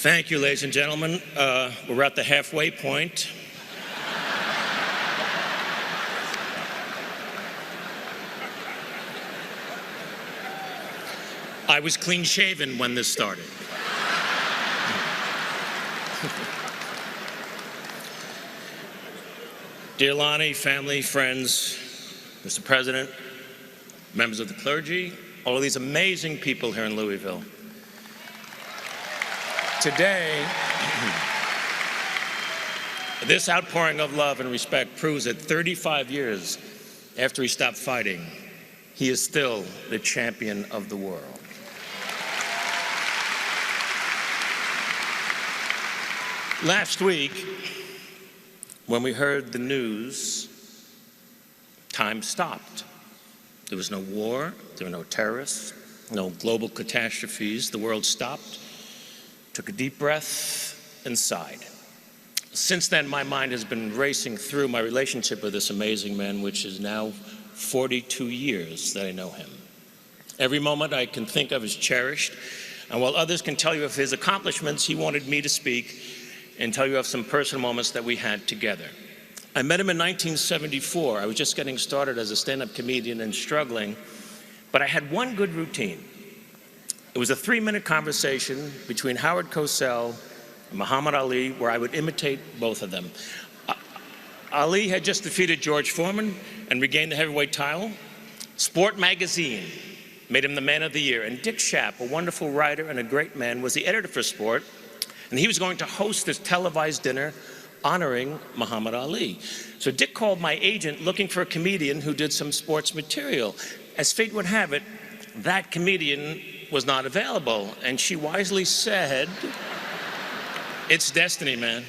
Thank you, ladies and gentlemen. We're at the halfway point. I was clean-shaven when this started. Dear Lonnie, family, friends, Mr. President, members of the clergy, all of these amazing people here in Louisville. Today, this outpouring of love and respect proves that 35 years after he stopped fighting, he is still the champion of the world. Last week, when we heard the news, time stopped. There was no war, there were no terrorists, no global catastrophes. The world stopped, took a deep breath, and sighed. Since then, my mind has been racing through my relationship with this amazing man, which is now 42 years that I know him. Every moment I can think of is cherished, and while others can tell you of his accomplishments, he wanted me to speak and tell you of some personal moments that we had together. I met him in 1974. I was just getting started as a stand-up comedian and struggling, but I had one good routine. It was a 3-minute conversation between Howard Cosell and Muhammad Ali, where I would imitate both of them. Ali had just defeated George Foreman and regained the heavyweight title. Sport magazine made him the man of the year, and Dick Schaap, a wonderful writer and a great man, was the editor for Sport, and he was going to host this televised dinner honoring Muhammad Ali. So Dick called my agent looking for a comedian who did some sports material. As fate would have it, that comedian was not available, and she wisely said, "It's destiny, man."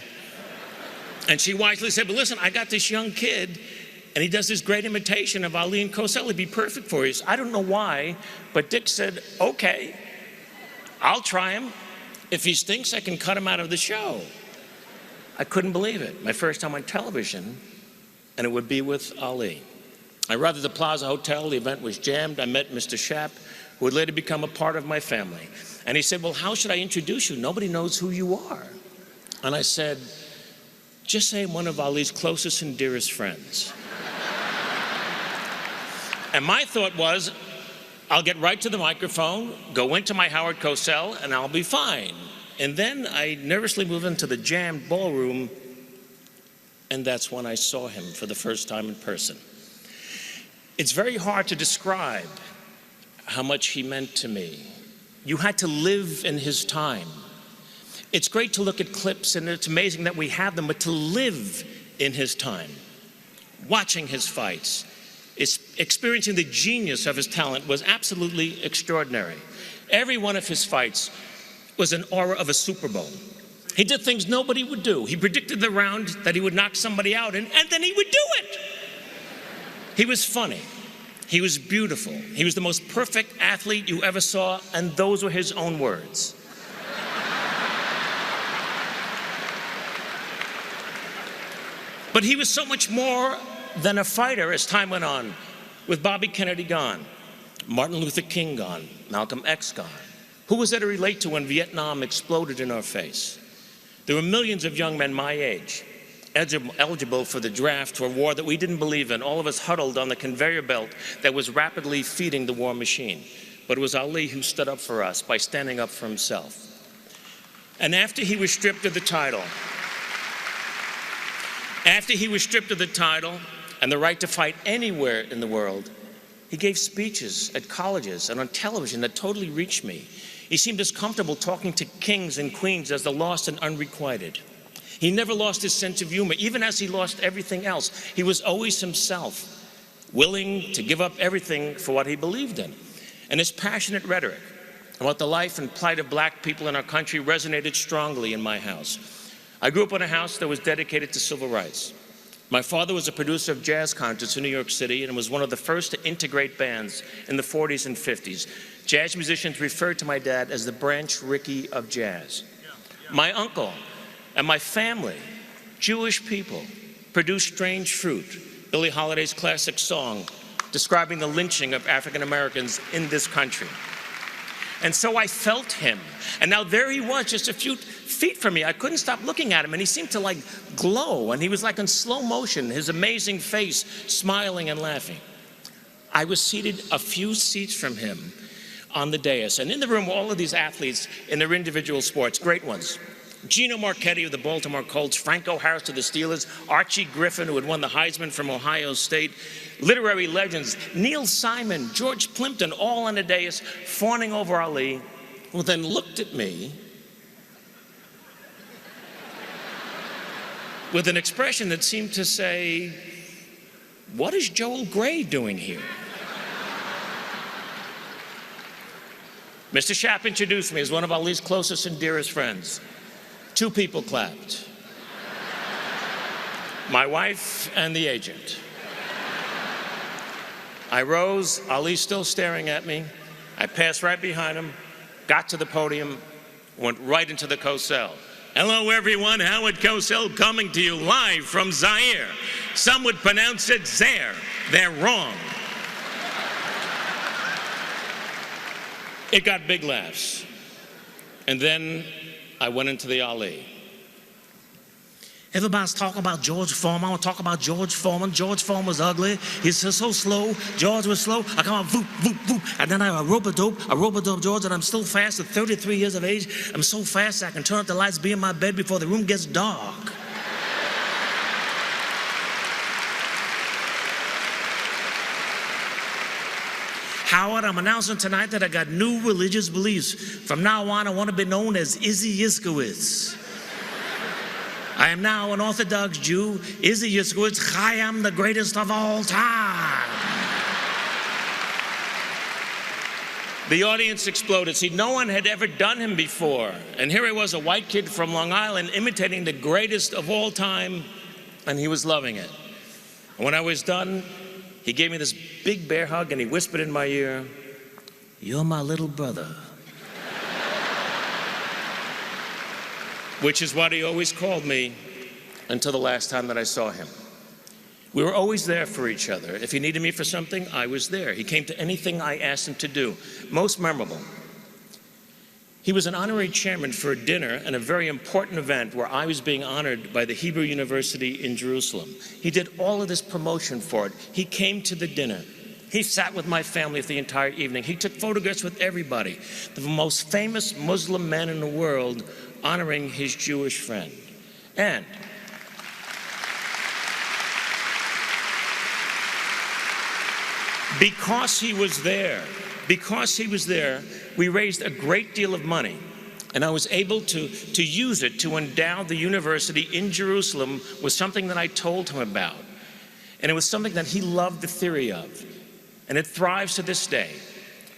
And she wisely said, "But listen, I got this young kid, and he does this great imitation of Ali and Cosell. He'd be perfect for you." So I don't know why, but Dick said, "Okay, I'll try him. If he stinks, I can cut him out of the show." I couldn't believe it. My first time on television, and it would be with Ali. I arrived at the Plaza Hotel. The event was jammed. I met Mr. Schaap, who would later become a part of my family. And he said, "Well, how should I introduce you? Nobody knows who you are." And I said, "Just say I'm one of Ali's closest and dearest friends." And my thought was, I'll get right to the microphone, go into my Howard Cosell, and I'll be fine. And then I nervously moved into the jammed ballroom, and that's when I saw him for the first time in person. It's very hard to describe how much he meant to me. You had to live in his time. It's great to look at clips, and it's amazing that we have them, but to live in his time, watching his fights, experiencing the genius of his talent was absolutely extraordinary. Every one of his fights was an aura of a Super Bowl. He did things nobody would do. He predicted the round that he would knock somebody out, and then he would do it. He was funny. He was beautiful. He was the most perfect athlete you ever saw, and those were his own words. But he was so much more than a fighter as time went on. With Bobby Kennedy gone, Martin Luther King gone, Malcolm X gone. Who was there to relate to when Vietnam exploded in our face? There were millions of young men my age, eligible for the draft for a war that we didn't believe in, all of us huddled on the conveyor belt that was rapidly feeding the war machine. But it was Ali who stood up for us by standing up for himself. And after he was stripped of the title, and the right to fight anywhere in the world, he gave speeches at colleges and on television that totally reached me. He seemed as comfortable talking to kings and queens as the lost and unrequited. He never lost his sense of humor, even as he lost everything else. He was always himself, willing to give up everything for what he believed in. And his passionate rhetoric about the life and plight of black people in our country resonated strongly in my house. I grew up in a house that was dedicated to civil rights. My father was a producer of jazz concerts in New York City and was one of the first to integrate bands in the 40s and 50s. Jazz musicians referred to my dad as the Branch Rickey of jazz. My uncle and my family, Jewish people, produced Strange Fruit, Billie Holiday's classic song describing the lynching of African Americans in this country. And so I felt him. And now there he was, just a few feet from me. I couldn't stop looking at him, and he seemed to like glow, and he was like in slow motion, his amazing face, smiling and laughing. I was seated a few seats from him on the dais, and in the room were all of these athletes in their individual sports, great ones. Gino Marchetti of the Baltimore Colts, Franco Harris of the Steelers, Archie Griffin, who had won the Heisman from Ohio State, literary legends, Neil Simon, George Plimpton, all on the dais, fawning over Ali, who then looked at me with an expression that seemed to say, "What is Joel Grey doing here?" Mr. Shapp introduced me as one of Ali's closest and dearest friends. 2 people clapped. My wife and the agent. I rose, Ali still staring at me. I passed right behind him, got to the podium, went right into the Cosell. Hello everyone, Howard Cosell coming to you live from Zaire. Some would pronounce it Zaire. They're wrong. It got big laughs. And then I went into the Ali. Everybody's talking about George Foreman. I want to talk about George Foreman. George Foreman was ugly. He's so slow. George was slow. I come out, voop, voop, voop. And then I rope-a-dope George, and I'm still fast at 33 years of age. I'm so fast I can turn up the lights, be in my bed before the room gets dark. Howard, I'm announcing tonight that I got new religious beliefs. From now on, I want to be known as Izzy Yiskowitz. I am now an Orthodox Jew. Izzy Yiskowitz, I am the greatest of all time. The audience exploded. See, no one had ever done him before. And here he was, a white kid from Long Island, imitating the greatest of all time, and he was loving it. And when I was done, he gave me this big bear hug, and he whispered in my ear, "You're my little brother." Which is what he always called me until the last time that I saw him. We were always there for each other. If he needed me for something, I was there. He came to anything I asked him to do. Most memorable, he was an honorary chairman for a dinner and a very important event where I was being honored by the Hebrew University in Jerusalem. He did all of this promotion for it. He came to the dinner. He sat with my family for the entire evening. He took photographs with everybody. The most famous Muslim man in the world honoring his Jewish friend. And because he was there, we raised a great deal of money, and I was able to use it to endow the university in Jerusalem with something that I told him about. And it was something that he loved the theory of, and it thrives to this day.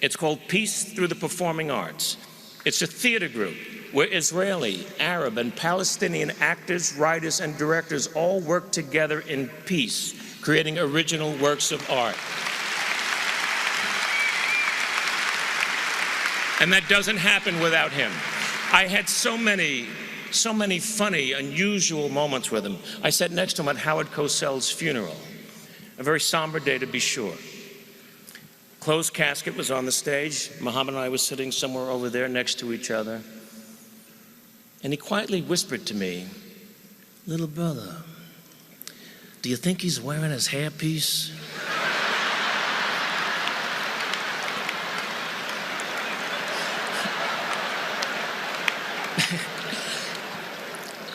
It's called Peace Through the Performing Arts. It's a theater group where Israeli, Arab, and Palestinian actors, writers, and directors all work together in peace, creating original works of art. And that doesn't happen without him. I had so many funny, unusual moments with him. I sat next to him at Howard Cosell's funeral, a very somber day to be sure. Closed casket was on the stage. Mohammad and I were sitting somewhere over there next to each other. And he quietly whispered to me, "Little brother, do you think he's wearing his hairpiece?"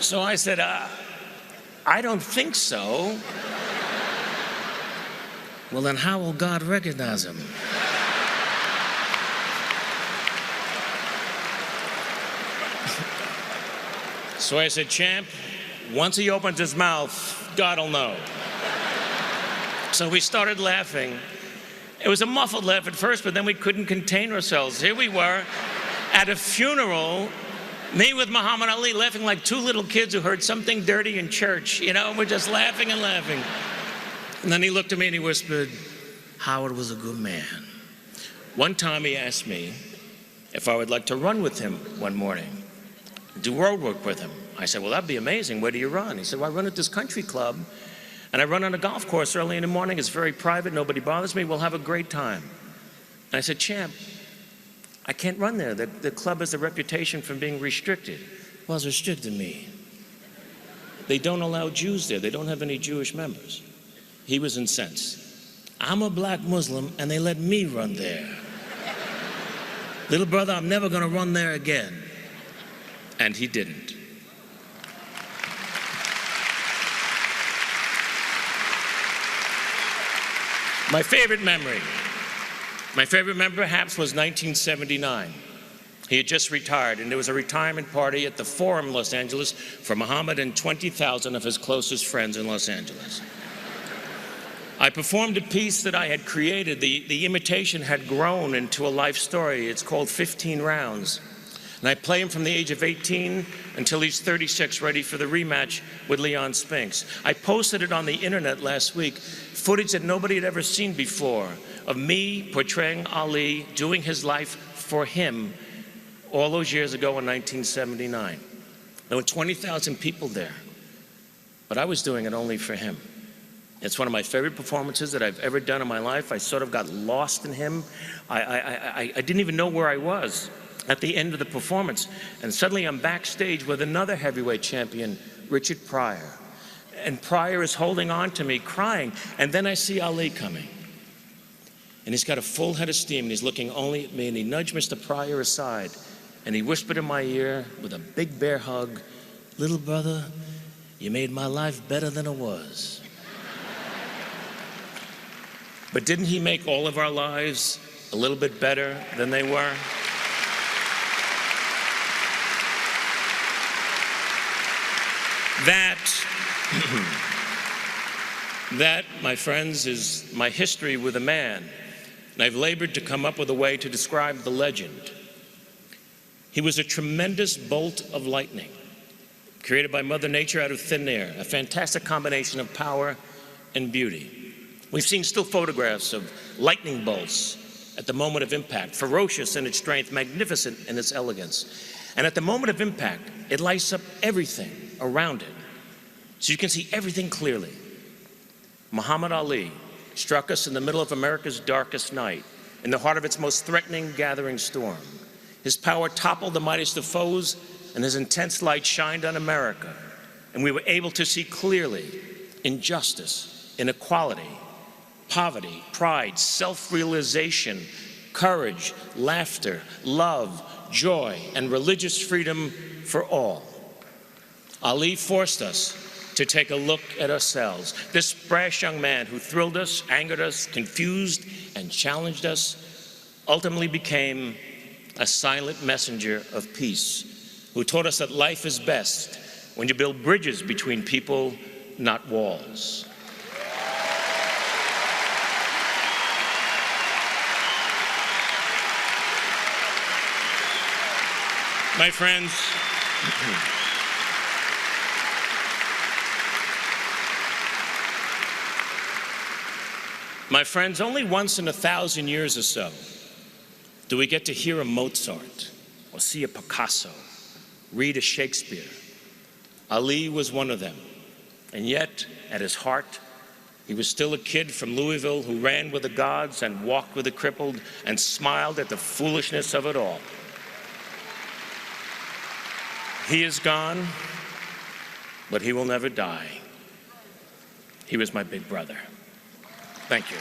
So I said, "I don't think so." "Well, then how will God recognize him?" So I said, "Champ, once he opens his mouth, God will know." So we started laughing. It was a muffled laugh at first, but then we couldn't contain ourselves. Here we were at a funeral, me with Muhammad Ali, laughing like 2 little kids who heard something dirty in church. You know, we're just laughing and laughing. And then he looked at me and he whispered, "Howard was a good man." One time he asked me if I would like to run with him one morning, do road work with him. I said, "Well, that'd be amazing. Where do you run?" He said, "Well, I run at this country club, and I run on a golf course early in the morning. It's very private. Nobody bothers me. We'll have a great time." And I said, "Champ, I can't run there. The club has a reputation for being restricted." was restricting me. They don't allow Jews there. They don't have any Jewish members. He was incensed. I'm a black Muslim, and they let me run there. Little brother, I'm never going to run there again. And he didn't. My favorite memory perhaps was 1979. He had just retired, and there was a retirement party at the Forum, Los Angeles, for Mohammad and 20,000 of his closest friends in Los Angeles. I performed a piece that I had created. The imitation had grown into a life story. It's called 15 Rounds. And I play him from the age of 18 until he's 36, ready for the rematch with Leon Spinks. I posted it on the internet last week, footage that nobody had ever seen before, of me portraying Ali, doing his life for him all those years ago in 1979. There were 20,000 people there, but I was doing it only for him. It's one of my favorite performances that I've ever done in my life. I sort of got lost in him. I didn't even know where I was at the end of the performance. And suddenly I'm backstage with another heavyweight champion, Richard Pryor. And Pryor is holding on to me, crying. And then I see Ali coming. And he's got a full head of steam, and he's looking only at me, and he nudged Mr. Pryor aside, and he whispered in my ear with a big bear hug, "Little brother, you made my life better than it was." But didn't he make all of our lives a little bit better than they were? That, my friends, is my history with a man. And I've labored to come up with a way to describe the legend. He was a tremendous bolt of lightning, created by Mother Nature out of thin air, a fantastic combination of power and beauty. We've seen still photographs of lightning bolts at the moment of impact, ferocious in its strength, magnificent in its elegance. And at the moment of impact, it lights up everything around it, so you can see everything clearly. Muhammad Ali struck us in the middle of America's darkest night, in the heart of its most threatening gathering storm. His power toppled the mightiest of foes, and his intense light shined on America. And we were able to see clearly injustice, inequality, poverty, pride, self-realization, courage, laughter, love, joy, and religious freedom for all. Ali forced us to take a look at ourselves. This brash young man who thrilled us, angered us, confused, and challenged us, ultimately became a silent messenger of peace, who taught us that life is best when you build bridges between people, not walls. My friends, only once in 1,000 years or so do we get to hear a Mozart or see a Picasso, read a Shakespeare. Ali was one of them, and yet, at his heart, he was still a kid from Louisville who ran with the gods and walked with the crippled and smiled at the foolishness of it all. He is gone, but he will never die. He was my big brother. Thank you.